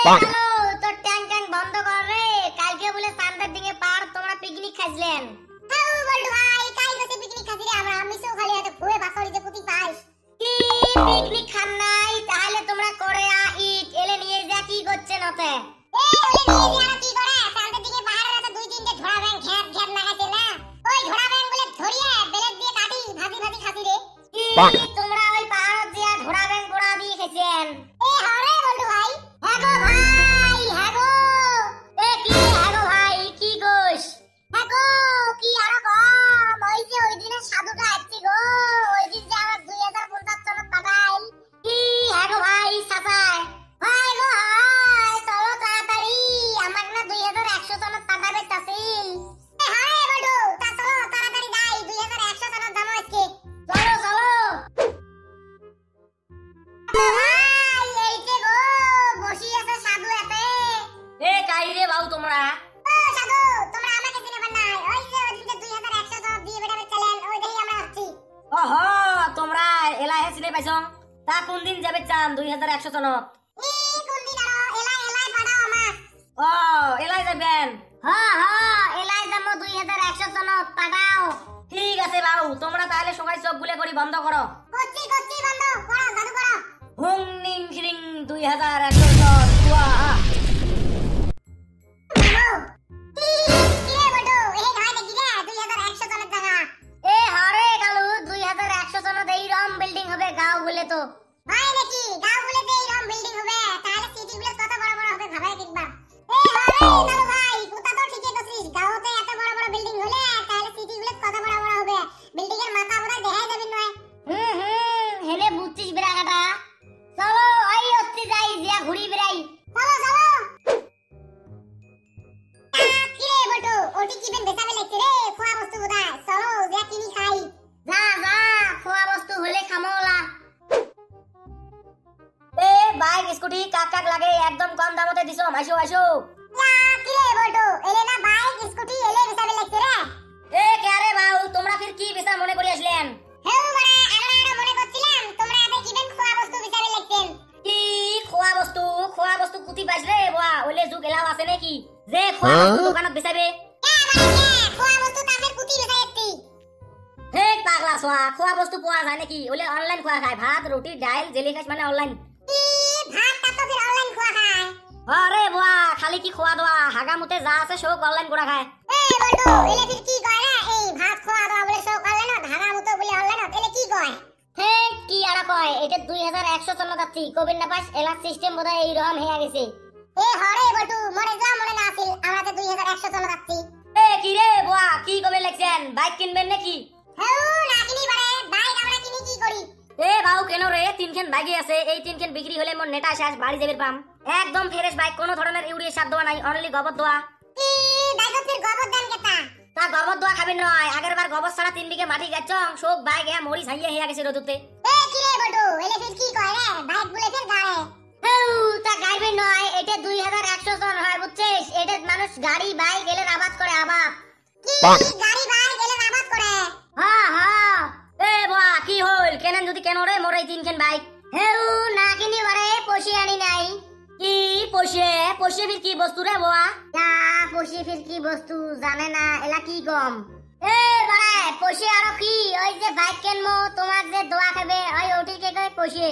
Hello, তোর ট্যাং ট্যাং বন্ধ কর রে। কালকে বলে সান্দার দিকে পার তোমরা পিকনিক খাইছিলেন। হ্যাঁ বল্টু ভাই, কাল গেছে পিকনিক খাসি রে আমরা। আমি সো খালি এত ভুয়ে বাসরি যে পুতি পাইস। কি পিকনিক খান নাই? তাহলে তোমরা করে ইট এলে নিয়ে যা কি করছেন ওতে? এ ওলে নিয়ে যারা কি করে সান্দার দিকে পাহাড়ের রাতে দুই তিনটে ঘোড়া ব্যাং ঘ্যাট ঘ্যাট লাগাইছে না। ওই ঘোড়া ব্যাং গুলো ধরিয়ে বেলেট দিয়ে কাটি ভাজি ভাজি খাসি রে। কি তোমরা ওই পাহাড় দিয়া ঘোড়া ব্যাং পোড়া দিয়ে খেছেন? এ হরে বল্টু ভাই। হ্যাঁ গো ভাই, হ্যাঁ গো। এ কি হ্যাঁ গো ভাই, কি গোস? হ্যাঁ গো, কি আর কম, ওই যে ওই দিনে সাধুটা আসছি গো। ওই দিন যে আমার 2050 টাকা পাঠাইল। কি হ্যাঁ গো ভাই সাসায়? ভাই গো হাই, চলো তাড়াতাড়ি, আমার না 2100 টাকা পাঠাবে চাছিল। এ হরে বল্টু, তা চলো তাড়াতাড়ি যাই, 2100 টাকা দাম আজকে। চলো চলো। ভাই এই যে গো বসি আছে সাধু এতে। এ কাই রে বাউ তোমরা? ও সাধু, তোমরা আমাকে চিনে পান নাই? ওই যে ওই দিন যে 2100 টাকা দিয়ে বেটাবে চলেন, ওই দেখি আমরা আসছি। ওহো, তোমরা এলাই চিনে পাইছ? তা কোন দিন যাবে চান 2100 জনক? ই কোন দিন আরো এলাই এলাই পাঠাও আমাক। ও এলাই যাবেন? হ্যাঁ হ্যাঁ, এলাই যাব 2100 জনক পাঠাও। ঠিক আছে বাউ, তোমরা তাহলে সবাই চোখ গুলে করি বন্ধ করো। করছি করছি, বন্ধ করো, জাদু করো। হুং নিং খিং 2100 জন ওয়াহা। কি রে বল্টু, এই ধাই দেখি রে 2100 টাকা জায়গা। এ হারে গালু 2100 জনত এই রম বিল্ডিং হবে গাঁও বলে তো। ভাই নাকি গাঁও গুলোতে এইরকম বিল্ডিং হবে? তাহলে সিটি গুলো কত বড় বড় হবে ভাবাই দেখবা। এই হরে দাদু ভাই, কথা তো ঠিকই কইছিস, গাঁওতে এত বড় বড় বিল্ডিং হলে তাহলে সিটি গুলো কত বড় বড় হবে। বিল্ডিং এর মাথা বোধহয় দেখাই যাবে নয়। হেলে বুঝছিস বিরাগাটা। চলো আই অত্তি যাই জিয়া ঘুরি বেড়াই। চলো চলো। কি রে বল্টু, ওটি কি বেন বেচাবে লাগছে রে? খোয়া বস্তু বোধহয়, চলো যা কিনি খাই। যা যা, খোয়া বস্তু হলে খামোলা। এ বাইক স্কুটি কাক কাক লাগে একদম কম দামতে দিছো, আসো আসো। কি রে বল্টু, এলে না বাইক স্কুটি এলে বেচাবে লাগছে রে। এ কে রে বাউ, তোমরা ফির কি বেচা মনে করে আসলেন? হেউ মানে আমরা মনে করছিলাম তোমরা এত কি বেন খোয়া বস্তু বেচাবে লাগছেন। কি খোয়া বস্তু? খোয়া বস্তু কুতি পাইছ রে বাবা, ওলে যুগ এলাও আছে নাকি যে খোয়া বস্তু দোকানত বেচাবে? খোয়া বস্তু তাদের পুতি বেচাইতি। হে পাগলা সোয়া, খোয়া বস্তু পাওয়া যায় নাকি? ওলে অনলাইন খোয়া খায়, ভাত রুটি ডাল জেলি খাইছ মানে অনলাইন। কি ভাত তা তো ফির অনলাইন খোয়া খায়। আরে বাবা, খালি কি খোয়া দোয়া হাগামুতে যা আছে সব অনলাইন করা খায়। এ বল্টু, এলে ফির কি কয় রে? এই ভাত খোয়া দাও বলে সব অনলাইন, ধাগা মতো বলে অনলাইন, এলে কি কয়? হে কি আর কয়, এটা 2100 চন্ন যাচ্ছি কবির না পাস এলা সিস্টেম বোধহয় এই রকম হয়ে গেছে। এ হরে বল্টু, মনে যা মনে না আসিল, আমরা তো 2100 চলে যাচ্ছি। এ কি রে বাবা, কি কবে লাগছেন? বাইক কিনবেন নাকি? হেউ না কিনি বারে, বাইক আমরা কিনি কি করি? এ বাউ কেন রে, তিনখান বাইকে আছে, এই তিনখান বিক্রি হলে মোর নেটা শেষ, বাড়ি যাবের পাম। একদম ফ্রেশ বাইক, কোনো ধরনের ইউরিয়া সার দেওয়া নাই, অনলি গোবর দেওয়া। কি বাইকত ফির গোবর দেন কেতা? তা গোবর দেওয়া খাবেন নয়, আগের বার গোবর ছাড়া 3 বিঘে মাটি গাচ্ছং, সব বাইক মরি ছাইয়ে হয়ে গেছে রোদতে। এ কি রে বল্টু, এলে ফির কি কয় রে? বাইক বলে ফির গাড়ে। হেউ তা গাইবেন নয়, এটা 2100 জন হয় বুঝছিস? এটা মানুষ গাড়ি বাইক এলে আবাদ করে আবাদ। কি গাড়ি বাইক এলে আবাদ করে? হ্যাঁ হ্যাঁ। এ বাবা কি হল, কেনেন যদি কেন রে মোর এই তিনখান বাইক? হেউ না কিনি বারে, পয়সা আনি নাই। কি পয়সা? পয়সা ফির কি বস্তু রে বাবা? না পয়সা ফির কি বস্তু জানে না, এলা কি কম। এ বারে পয়সা আরো কি, ওই যে বাইক কেনমো তোমার যে দোয়া খাবে ওই ওটিকে কয় পয়সা।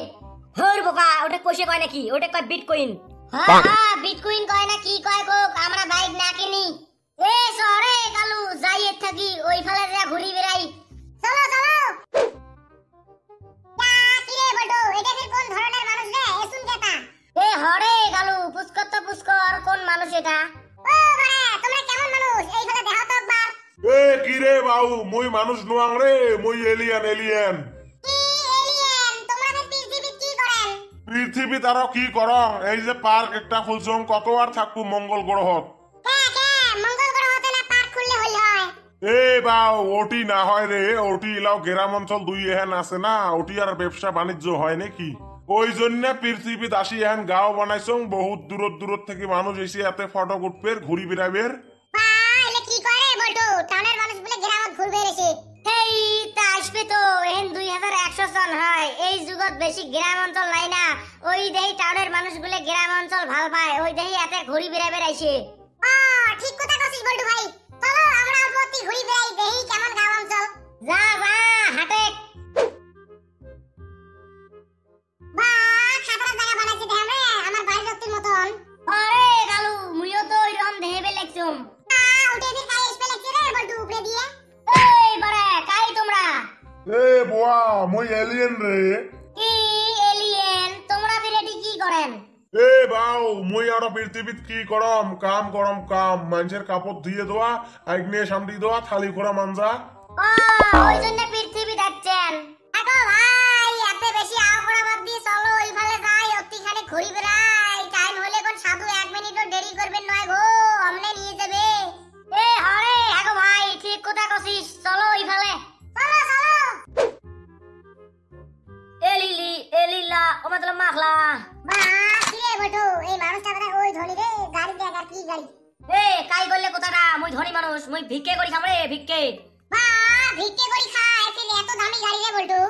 হর বোকা, ওটা পয়সা কয় নাকি? ওটা কয় বিটকয়েন। হ্যাঁ হ্যাঁ, বিটকয়েন কয় না কি কয় কোক, আমরা বাইক না কিনি। এ সরে কালু যাই এর থাকি, ওই ফালে যা ঘুরি বেড়াই। চলো চলো। কি রে বল্টু, এটা ফির কোন ধরনের মানুষ রে? এসুন কেতা? এ হরে গালু, পুষ্কর তো পুষ্কর, কোন মানুষ এটা? ও বারে, তোমরা কেমন মানুষ? এই ফলে দেখাও তো একবার। এ কি রে বাউ, মুই মানুষ নোয়াং রে, মুই এলিয়ান এলিয়ান। কি এলিয়েন? তোমরা ফির পৃথিবী কি করেন? পৃথিবী তারা কি করং, এই যে পার্ক একটা খুলছং, কত আর থাকবো মঙ্গল গ্রহত। কে কে মঙ্গল গ্রহ হতে না পার্ক খুললে হইল হয়? এ বাউ, ওটি না হয় রে, ওটি এলাও গ্রাম অঞ্চল দুই এহেন আছে না, ওটি আর ব্যবসা বাণিজ্য হয় নাকি? ওই জন্য পৃথিবীত আসি এহেন গাঁও বানাইছং, বহুত দূরত দূরত থেকে মানুষ এসে এতে ফটো উঠবের ঘুরি বেড়াবের। বা এলে কি করে বল্টু, টাউনের মানুষ বলে গ্রামত ঘুরবে এসে। এই তা আসবে তো, এখন 2100 সন হয় এই যুগত বেশি গ্রাম অঞ্চল নাই না ওই দেই টাউনের মানুষগুলো গ্রাম অঞ্চল ভাল পায় ওই দেই এতে ঘুরি বেড়া বেড়াইছে ঠিক কথা কইছিস বল্টু ভাই চলো আমরা অল্পতি ঘুরি বেড়াই দেখি কেমন গাঁও অঞ্চল যা যা হাটে বা খাতরা জায়গা বানাইছে দেখে আমার বাড়ির লোকটির মতন আরে কালু মুইও তো ওইরকম দেহেবে লেখছুম উঠে দিয়ে কাই এসে লাগছে রে বল্টু উপরে দিয়ে এই বারে কাই তোমরা এ বোয়া মই এলিয়েন রে কি এলিয়েন তোমরা বিরেডি কি করেন এ বাউ মই আর পৃথিবীত কি করম কাম মানুষের কাপড় ধুয়ে দেওয়া আগ্নেয় সামটি দেওয়া থালি খোরা মাঞ্জা ও ওই জন্য পৃথিবী যাচ্ছেন দেখো ভাই এত বেশি আওড়া বাদ দিয়ে চলো এইভাবে যাই অতিখানে ঘুরি বেড়াই টাইম হলে কোন সাধু 1 মিনিটও দেরি করবেন নয় গো আমনে নিয়ে যাবে এ হরে আগো ভাই ঠিক কথা কছিস চলো ওইফালে চলো চলো এলিলি এলিলা ও মতলব মাখলা বা কি রে বটু এই মানুষটা কথা ওই ধনি রে গাড়ি দেখ আর কি গাড়ি এ কাই করলে কথাটা মুই ধনী মানুষ মুই ভিক্ষে করি খামরে ভিক্ষে বা ভিক্ষে করি খায় ফেলে এত দামি গাড়ি রে বটু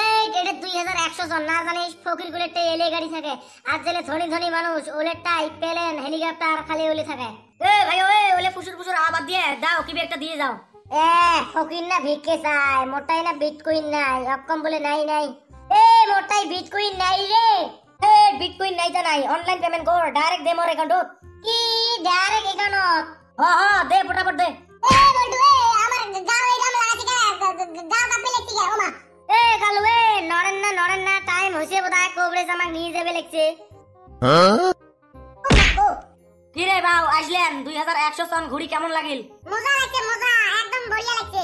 এই এটা 2100 জন না জানিস ফকির গুলেরটা এলে গাড়ি থাকে আর জেলে ধনী ধনী মানুষ ওলেরটাই প্লেন হেলিকপ্টার খালি ওলে থাকে এ ভাই ওলে ফুসুর আবাদ দিয়ে দাও কি একটা দিয়ে যাও এ ফকির না ভিক্ষে চাই মোটাই না বিটকয়েন নাই অকম বলে নাই এ মোটাই বিটকয়েন নাই রে এ বিটকয়েন নাই তা নাই অনলাইন পেমেন্ট কর ডাইরেক্ট দে মোর অ্যাকাউন্টত কি ডাইরেক্ট অ্যাকাউন্টত দে ফটাফট দে এ বটু এ আমার গাঁও এরকম লাগাছি কে গাঁও কাপে লেখছি কে ওমা এ কালু নরেন না টাইম হইছে বোধহয় কবরেজ আমাক নিয়ে যাবে লাগছে কি রে বাউ আসলেন 2100 সন ঘুরি কেমন লাগিল মজা লাগছে মজা একদম বঢ়িয়া লাগছে